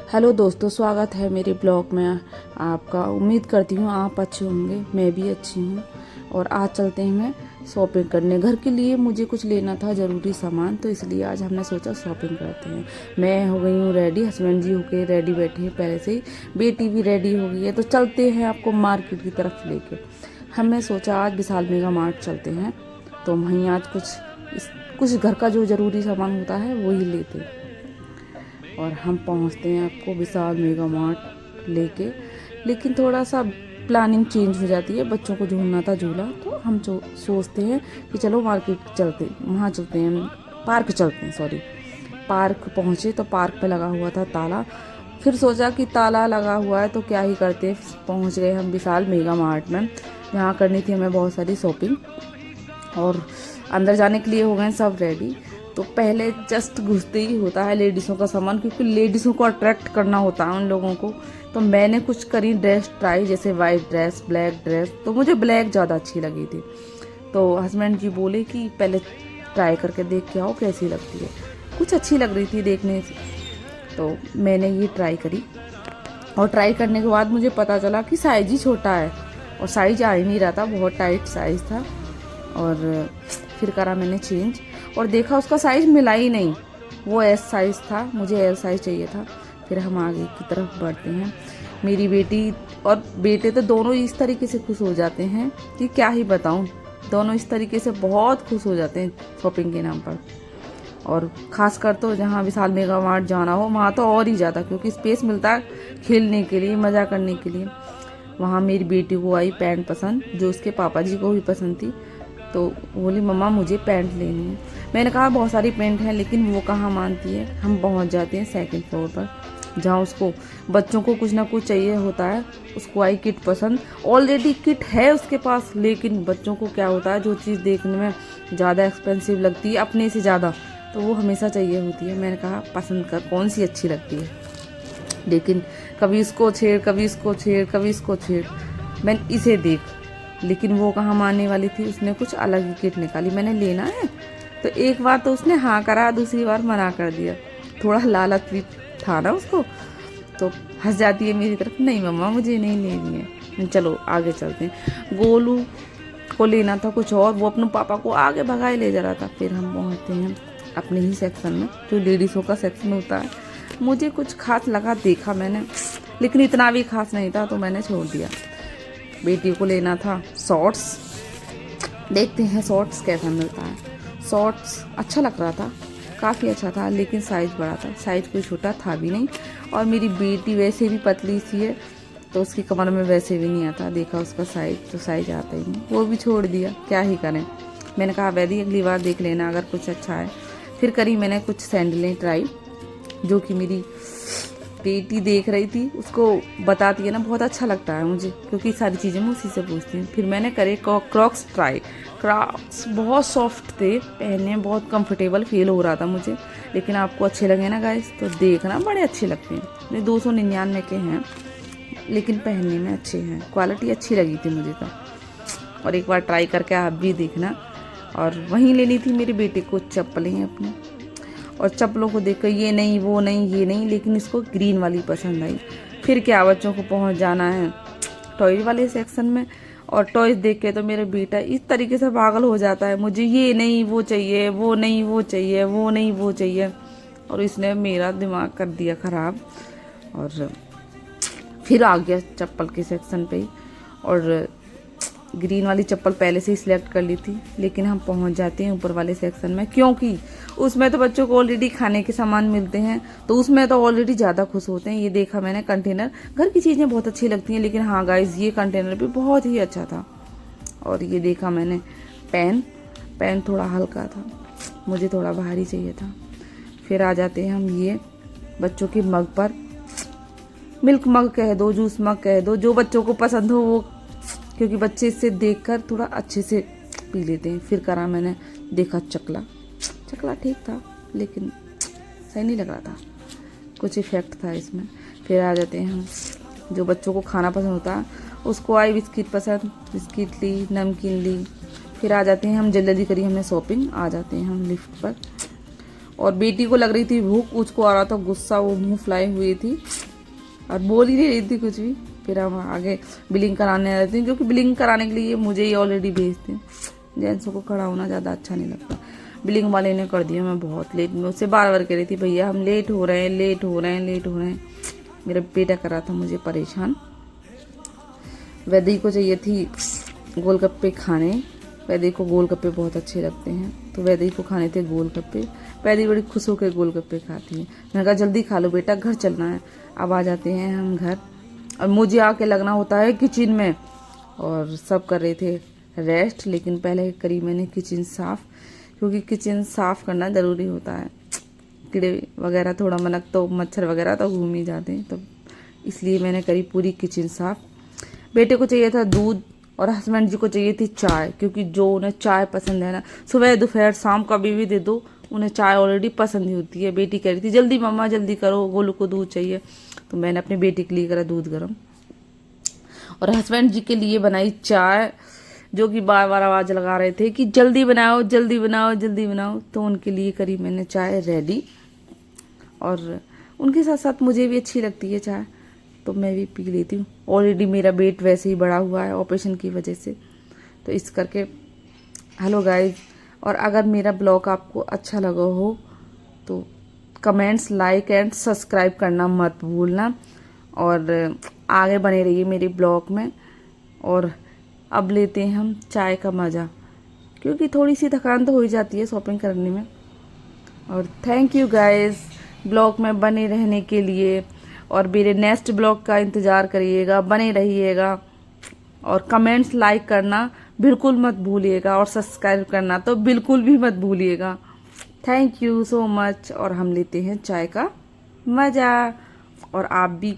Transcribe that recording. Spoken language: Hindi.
हेलो दोस्तों, स्वागत है मेरे ब्लॉग में आपका। उम्मीद करती हूँ आप अच्छे होंगे, मैं भी अच्छी हूँ। और आज चलते हैं मैं शॉपिंग करने। घर के लिए मुझे कुछ लेना था ज़रूरी सामान, तो इसलिए आज हमने सोचा शॉपिंग करते हैं। मैं हो गई हूँ रेडी, हस्बैंड जी होके रेडी बैठे हैं पहले से ही, बेटी भी रेडी हो गई है। तो चलते हैं आपको मार्केट की तरफ लेके। हमने सोचा आज विशाल मेगा मार्ट चलते हैं, तो वहीं आज कुछ घर का जो ज़रूरी सामान होता है वही लेते हैं। और हम पहुंचते हैं आपको विशाल मेगा मार्ट लेके। लेकिन थोड़ा सा प्लानिंग चेंज हो जाती है, बच्चों को झूलना था झूला, तो हम सोचते हैं कि चलो मार्केट चलते, वहाँ चलते हैं, पार्क चलते हैं। सॉरी, पार्क पहुँचे तो पार्क पे लगा हुआ था ताला। फिर सोचा कि ताला लगा हुआ है तो क्या ही करते, पहुँच गए हम विशाल मेगा मार्ट में, जहाँ करनी थी हमें बहुत सारी शॉपिंग। और अंदर जाने के लिए हो गए सब रेडी। तो पहले जस्ट घुसते ही होता है लेडीज़ों का सामान, क्योंकि लेडीज़ों को अट्रैक्ट करना होता है उन लोगों को। तो मैंने कुछ करी ड्रेस ट्राई, जैसे वाइट ड्रेस, ब्लैक ड्रेस। तो मुझे ब्लैक ज़्यादा अच्छी लगी थी। तो हस्बैंड जी बोले कि पहले ट्राई करके देख के आओ कैसी लगती है। कुछ अच्छी लग रही थी देखने से, तो मैंने ये ट्राई करी। और ट्राई करने के बाद मुझे पता चला कि साइज़ ही छोटा है, और साइज आ ही नहीं रहा था, बहुत टाइट साइज़ था। और फिर करा मैंने चेंज और देखा उसका साइज़ मिला ही नहीं, वो एस साइज़ था, मुझे एल साइज़ चाहिए था। फिर हम आगे की तरफ बढ़ते हैं। मेरी बेटी और बेटे तो दोनों इस तरीके से खुश हो जाते हैं कि क्या ही बताऊं, दोनों इस तरीके से बहुत खुश हो जाते हैं शॉपिंग के नाम पर। और ख़ासकर तो जहाँ विशाल मेगा मार्ट जाना हो वहाँ तो और ही ज़्यादा, क्योंकि स्पेस मिलता है खेलने के लिए, मज़ा करने के लिए। वहाँ मेरी बेटी को आई पैंट पसंद, जो उसके पापा जी को भी पसंद थी। तो बोली मम्मा मुझे पैंट लेनी है। मैंने कहा बहुत सारी पैंट हैं, लेकिन वो कहाँ मानती है। हम पहुँच जाते हैं सेकंड फ्लोर पर, जहाँ उसको बच्चों को कुछ ना कुछ चाहिए होता है। उसको आई किट पसंद, ऑलरेडी किट है उसके पास, लेकिन बच्चों को क्या होता है, जो चीज़ देखने में ज़्यादा एक्सपेंसिव लगती है अपने से ज़्यादा, तो वो हमेशा चाहिए होती है। मैंने कहा पसंद कर, कौन सी अच्छी लगती है। लेकिन कभी इसको छेड़, कभी इसको छेड़, कभी इसको छेड़, मैंने इसे देख। लेकिन वो कहाँ मानने वाली थी, उसने कुछ अलग ही किट निकाली। मैंने लेना है तो एक बार तो उसने हाँ करा, दूसरी बार मना कर दिया। थोड़ा लालच भी था ना उसको, तो हंस जाती है मेरी तरफ, नहीं मम्मा मुझे नहीं लेनी है। चलो आगे चलते हैं। गोलू को लेना था कुछ और, वो अपने पापा को आगे भगाए ले जा रहा था। फिर हम पहुँचते हैं अपने ही सेक्शन में, जो लेडीज़ों का सेक्शन होता है। मुझे कुछ खास लगा, देखा मैंने, लेकिन इतना भी खास नहीं था, तो मैंने छोड़ दिया। बेटी को लेना था शॉर्ट्स, देखते हैं शॉर्ट्स कैसा मिलता है। शॉर्ट्स अच्छा लग रहा था, काफ़ी अच्छा था, लेकिन साइज़ बड़ा था, साइज़ कोई छोटा था भी नहीं। और मेरी बेटी वैसे भी पतली सी है, तो उसकी कमर में वैसे भी नहीं आता। देखा उसका साइज़, तो साइज़ आता ही नहीं, वो भी छोड़ दिया, क्या ही करें। मैंने कहा वैदी अगली बार देख लेना अगर कुछ अच्छा है। फिर करी मैंने कुछ सैंडलें ट्राई, जो कि मेरी बेटी देख रही थी, उसको बताती है ना बहुत अच्छा लगता है मुझे, क्योंकि सारी चीज़ें मैं उसी से पूछती हूँ। फिर मैंने करे क्रॉक्स ट्राई। क्रॉक्स बहुत सॉफ्ट थे, पहनने में बहुत कंफर्टेबल फील हो रहा था मुझे। लेकिन आपको अच्छे लगे ना गाइस, तो देखना बड़े अच्छे लगते हैं। 299 के हैं, लेकिन पहनने में अच्छे हैं, क्वालिटी अच्छी लगी थी मुझे तो। और एक बार ट्राई करके आप भी देखना। और वहीं लेनी थी मेरे बेटे को चप्पलें अपनी, और चप्पलों को देखकर ये नहीं वो नहीं ये नहीं, लेकिन इसको ग्रीन वाली पसंद आई। फिर क्या, बच्चों को पहुंच जाना है टॉयज वाले सेक्शन में, और टॉयज देख के तो मेरा बेटा इस तरीके से पागल हो जाता है, मुझे ये नहीं वो चाहिए, वो नहीं वो चाहिए, वो नहीं वो चाहिए। और इसने मेरा दिमाग कर दिया ख़राब। और फिर आ गया चप्पल के सेक्शन पे ही, और ग्रीन वाली चप्पल पहले से ही सिलेक्ट कर ली थी। लेकिन हम पहुंच जाते हैं ऊपर वाले सेक्शन में, क्योंकि उसमें तो बच्चों को ऑलरेडी खाने के सामान मिलते हैं, तो उसमें तो ऑलरेडी ज़्यादा खुश होते हैं। ये देखा मैंने कंटेनर, घर की चीज़ें बहुत अच्छी लगती हैं, लेकिन हाँ गाइस ये कंटेनर भी बहुत ही अच्छा था। और ये देखा मैंने पेन थोड़ा हल्का था, मुझे थोड़ा भारी चाहिए था। फिर आ जाते हैं हम ये बच्चों के मग पर, मिल्क मग कह दो, जूस मग कह दो, जो बच्चों को पसंद हो वो, क्योंकि बच्चे इससे देखकर थोड़ा अच्छे से पी लेते हैं। फिर करा मैंने, देखा चकला ठीक था, लेकिन सही नहीं लग रहा था, कुछ इफेक्ट था इसमें। फिर आ जाते हैं हम, जो बच्चों को खाना पसंद होता है उसको आई बिस्किट पसंद, बिस्किट ली, नमकीन ली। फिर आ जाते हैं हम, जल्दी करी हमने शॉपिंग, आ जाते हैं हम लिफ्ट पर। और बेटी को लग रही थी भूख, उसको आ रहा था गुस्सा, वो मुँह फुलाई हुई थी। और बोल ही नहीं रही थी कुछ भी। फिर हम आगे बिलिंग कराने आ जाते हैं, क्योंकि बिलिंग कराने के लिए मुझे ही ऑलरेडी भेजते हैं। जेंट्सों को खड़ा होना ज़्यादा अच्छा नहीं लगता। बिलिंग वाले ने कर दिया, मैं बहुत लेट, मैं उससे बार बार कह रही थी भैया हम लेट हो रहे हैं, लेट हो रहे हैं, लेट हो रहे हैं। मेरा बेटा कर रहा था मुझे परेशान। वैदेही को चाहिए थी गोलगप्पे खाने। वैदेही को गोलगप्पे बहुत अच्छे लगते हैं, तो वैदेही को खाने थे गोलगप्पे। वैदेही बड़ी खुश होकर गोलगप्पे खाती है। मैंने कहा जल्दी खा लो बेटा, घर चलना है। अब आ जाते हैं हम घर, और मुझे आके लगना होता है किचन में। और सब कर रहे थे रेस्ट, लेकिन पहले करी मैंने किचन साफ़, क्योंकि किचन साफ़ करना ज़रूरी होता है। कीड़े वगैरह थोड़ा मनक तो मच्छर वगैरह तो घूम ही जाते हैं, तो इसलिए मैंने करी पूरी किचन साफ़। बेटे को चाहिए था दूध और हस्बैंड जी को चाहिए थी चाय, क्योंकि जो उन्हें चाय पसंद है ना, सुबह दोपहर शाम कभी भी दे दो, उन्हें चाय ऑलरेडी पसंद ही होती है। बेटी कह रही थी जल्दी मम्मा जल्दी करो, गोलू को दूध चाहिए, तो मैंने अपनी बेटी के लिए करा दूध गर्म। और हस्बैंड जी के लिए बनाई चाय, जो कि बार बार आवाज़ लगा रहे थे कि जल्दी बनाओ जल्दी बनाओ जल्दी बनाओ, तो उनके लिए करी मैंने चाय रेडी। और उनके साथ साथ मुझे भी अच्छी लगती है चाय, तो मैं भी पी लेती हूँ। ऑलरेडी मेरा वेट वैसे ही बढ़ा हुआ है ऑपरेशन की वजह से, तो इस करके। हेलो गाइस, और अगर मेरा ब्लॉग आपको अच्छा लगा हो तो कमेंट्स, लाइक एंड सब्सक्राइब करना मत भूलना, और आगे बने रहिए मेरे ब्लॉग में। और अब लेते हैं हम चाय का मज़ा, क्योंकि थोड़ी सी थकान तो हो ही जाती है शॉपिंग करने में। और थैंक यू गाइस ब्लॉग में बने रहने के लिए, और मेरे नेक्स्ट ब्लॉग का इंतज़ार करिएगा, बने रहिएगा। और कमेंट्स, लाइक करना बिल्कुल मत भूलिएगा, और सब्सक्राइब करना तो बिल्कुल भी मत भूलिएगा। Thank you so much. और हम लेते हैं चाय का मज़ा, और आप भी